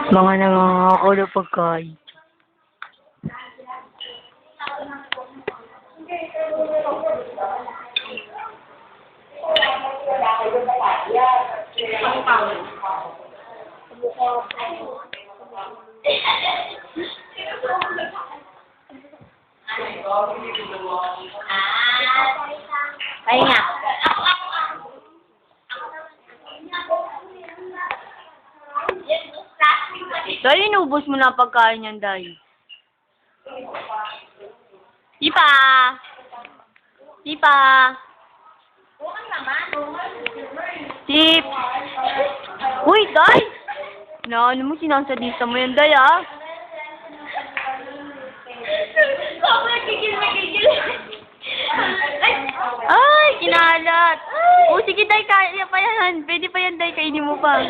Mga nangangako na pagkain. Ay nga. Dahil inubos mo na ang pagkain niyan, Day. Tipa! Tipa! Tip! Uy, Day! Ano mo, sinasadista mo yan, Day, ah? Ay, kinalat! Oh, sige, Day, kaya pa yan. Pwede pa yan, Day, kainin mo pa.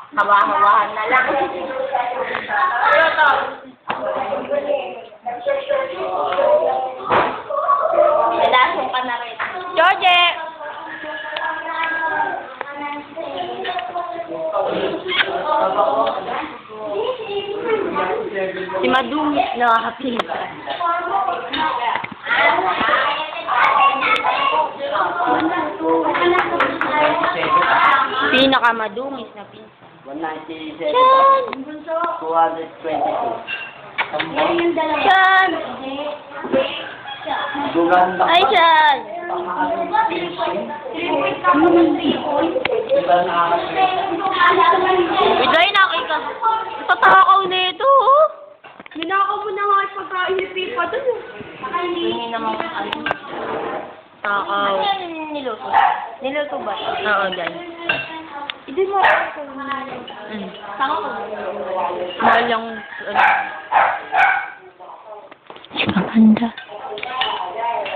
Hawa-hawahan na lang. Lalasong ka na rin. George! Si Madungis na nakakapita. Pinakamadungis na pinsan. 197. 222. Sean! Guganda Ay, Sean! Iday, nakita. Tatakaw na ito, oh. Minakaw mo na nga yung pagkain ni Pipa doon. Hindi naman ano. Takaw. Niluto. Niluto ba? Oo, Day. Hindi mo. Tama ko. Mahal yung, Maganda.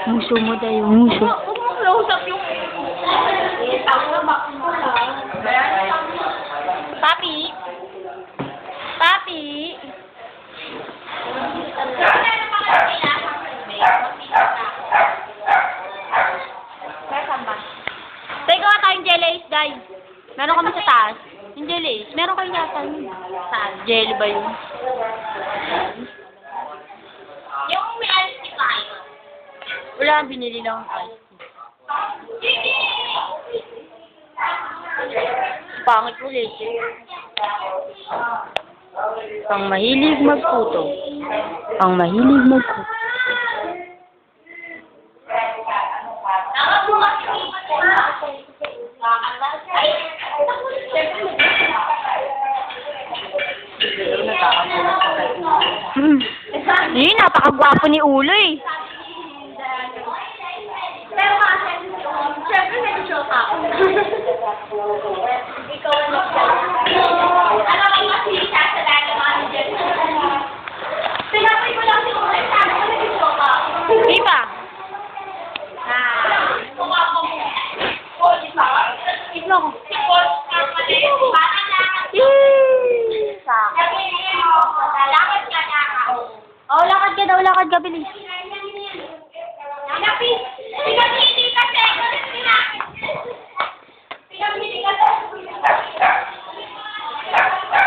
Muso mo, Day. Muso. Huwag mo close up yung... Papi! Papi! Teka nga tayong jelly ice, Day. Meron kami sa taas. Yung jelly ice. Meron kayo yata yun. Saan? Jelly ba yun? Yung may ice tea tayo. Wala, binili lang ang ice. Pangit ulit eh. Pang mahilig magputo. Pang mahilig magputo. Eh, napakagwapo ni Ulo eh. Pero kasi, syempre nag-joke ako. Ikaw ang ano ang masita sa lahat ng mga dyan? Pinapay ko lang si Ulo, sabi ko nag-joke ako. Di ba? Kung ako mo, Paul, isa ka? Ito. Si Paul, kapatid, para lang. Sabihin mo, lakad ka na ako. Oh, lakad ka daw, lakad ka, bilis. Lapis! Lapis!